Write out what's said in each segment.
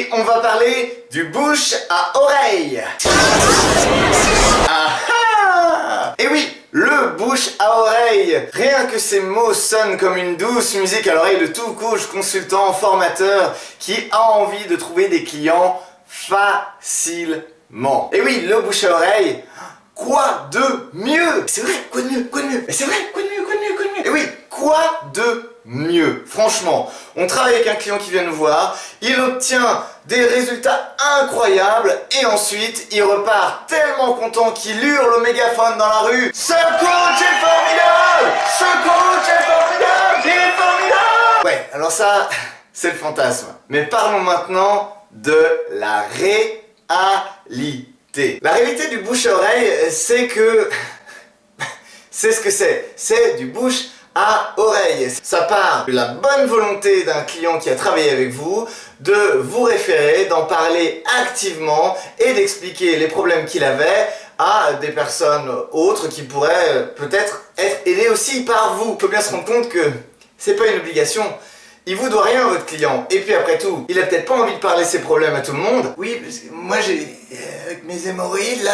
Aujourd'hui, on va parler du bouche à oreille. Ah ah! Et oui, le bouche à oreille. Rien que ces mots sonnent comme une douce musique à l'oreille de tout coach, consultant, formateur qui a envie de trouver des clients facilement. Et oui, le bouche à oreille, quoi de mieux? C'est vrai, quoi de mieux? Quoi de mieux? Mais c'est vrai, quoi de mieux? Quoi de mieux? Quoi de mieux? Et oui, quoi de mieux? Franchement, on travaille avec un client qui vient nous voir, il obtient des résultats incroyables et ensuite il repart tellement content qu'il hurle au mégaphone dans la rue: ce coach est formidable! Ce coach est formidable! Il est formidable! Ouais, alors ça, c'est le fantasme. Mais parlons maintenant de la réalité. La réalité du bouche à oreille, c'est que... c'est ce que c'est. C'est du bouche à oreille. Ça part de la bonne volonté d'un client qui a travaillé avec vous, de vous référer, d'en parler activement et d'expliquer les problèmes qu'il avait à des personnes autres qui pourraient peut-être être aidées aussi par vous. Il faut bien se rendre compte que c'est pas une obligation. Il vous doit rien, votre client. Et puis après tout, il a peut-être pas envie de parler ses problèmes à tout le monde. Oui, parce que moi avec mes hémorroïdes, là,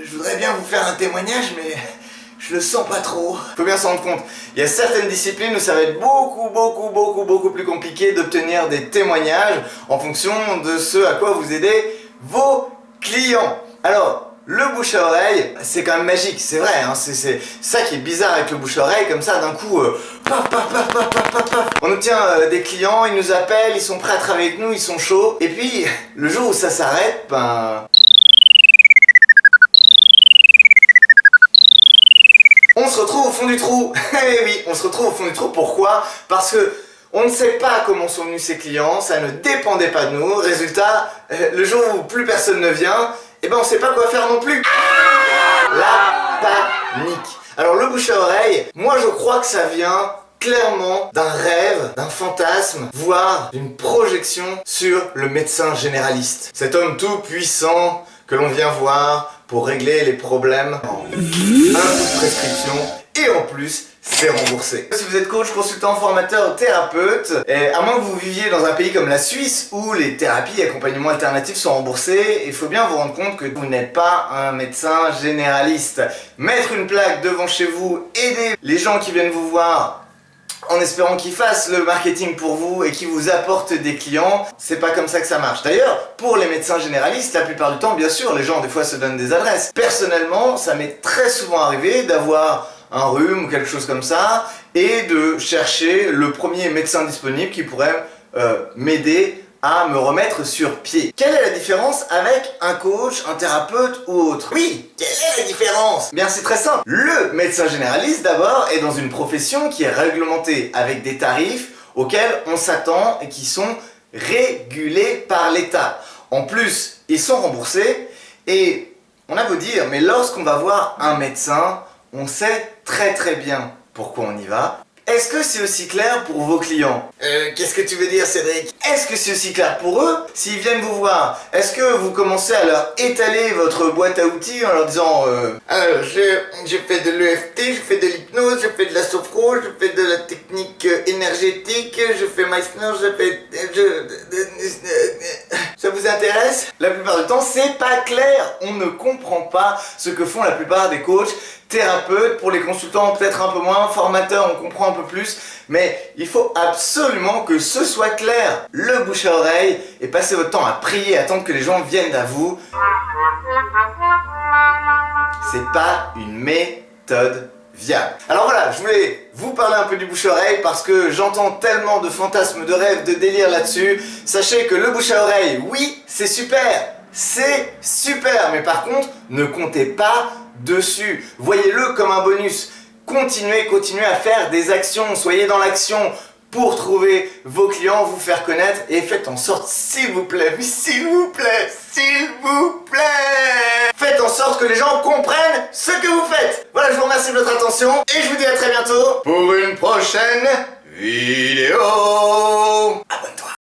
je voudrais bien vous faire un témoignage, mais je le sens pas trop. Faut bien se rendre compte, il y a certaines disciplines où ça va être beaucoup plus compliqué d'obtenir des témoignages en fonction de ce à quoi vous aidez vos clients. Alors, le bouche à oreille, c'est quand même magique, c'est vrai, hein, c'est ça qui est bizarre avec le bouche à oreille, comme ça d'un coup, paf, paf, paf, paf, paf, paf, paf. On obtient des clients, ils nous appellent, ils sont prêts à travailler avec nous, ils sont chauds, et puis le jour où ça s'arrête, ben... on se retrouve au fond du trou. Eh oui, on se retrouve au fond du trou, pourquoi? Parce que on ne sait pas comment sont venus ces clients, ça ne dépendait pas de nous, résultat, le jour où plus personne ne vient, eh ben on sait pas quoi faire non plus. La panique. Alors le bouche à oreille, moi je crois que ça vient clairement d'un rêve, d'un fantasme, voire d'une projection sur le médecin généraliste. Cet homme tout puissant que l'on vient voir pour régler les problèmes en un coup de prescription et en plus c'est remboursé. Si vous êtes coach, consultant, formateur, thérapeute, et à moins que vous viviez dans un pays comme la Suisse où les thérapies et accompagnements alternatifs sont remboursés, il faut bien vous rendre compte que vous n'êtes pas un médecin généraliste. Mettre une plaque devant chez vous, aider les gens qui viennent vous voir en espérant qu'ils fassent le marketing pour vous et qu'ils vous apportent des clients, c'est pas comme ça que ça marche. D'ailleurs, pour les médecins généralistes, la plupart du temps, bien sûr, les gens des fois se donnent des adresses. Personnellement, ça m'est très souvent arrivé d'avoir un rhume ou quelque chose comme ça et de chercher le premier médecin disponible qui pourrait m'aider à me remettre sur pied. Quelle est la différence avec un coach, un thérapeute ou autre? Oui, quelle est la différence? Bien, c'est très simple. Le médecin généraliste, d'abord, est dans une profession qui est réglementée avec des tarifs auxquels on s'attend et qui sont régulés par l'État. En plus, ils sont remboursés et on a beau dire, mais lorsqu'on va voir un médecin, on sait très bien pourquoi on y va. Est-ce que c'est aussi clair pour vos clients? Qu'est-ce que tu veux dire, Cédric? Est-ce que c'est aussi clair pour eux? S'ils viennent vous voir, est-ce que vous commencez à leur étaler votre boîte à outils en leur disant alors je fais de l'EFT, je fais de l'hypnose, je fais de la sophro, je fais de la technique énergétique, je fais Meissner, je fais... Ça vous intéresse? La plupart du temps, c'est pas clair. On ne comprend pas ce que font la plupart des coachs, thérapeutes. Pour les consultants, peut-être un peu moins. Formateurs, on comprend un peu plus. Mais il faut absolument que ce soit clair. Le bouche à oreille et passez votre temps à prier, attendre que les gens viennent à vous. C'est pas une méthode viable. Alors voilà, je voulais vous parler un peu du bouche à oreille parce que j'entends tellement de fantasmes, de rêves, de délires là-dessus. Sachez que le bouche à oreille, oui, c'est super, mais par contre, ne comptez pas dessus. Voyez-le comme un bonus. Continuez à faire des actions, soyez dans l'action pour trouver vos clients, vous faire connaître et faites en sorte, s'il vous plaît, faites en sorte que les gens comprennent ce que vous faites. Voilà, je vous remercie de votre attention et je vous dis à très bientôt pour une prochaine vidéo.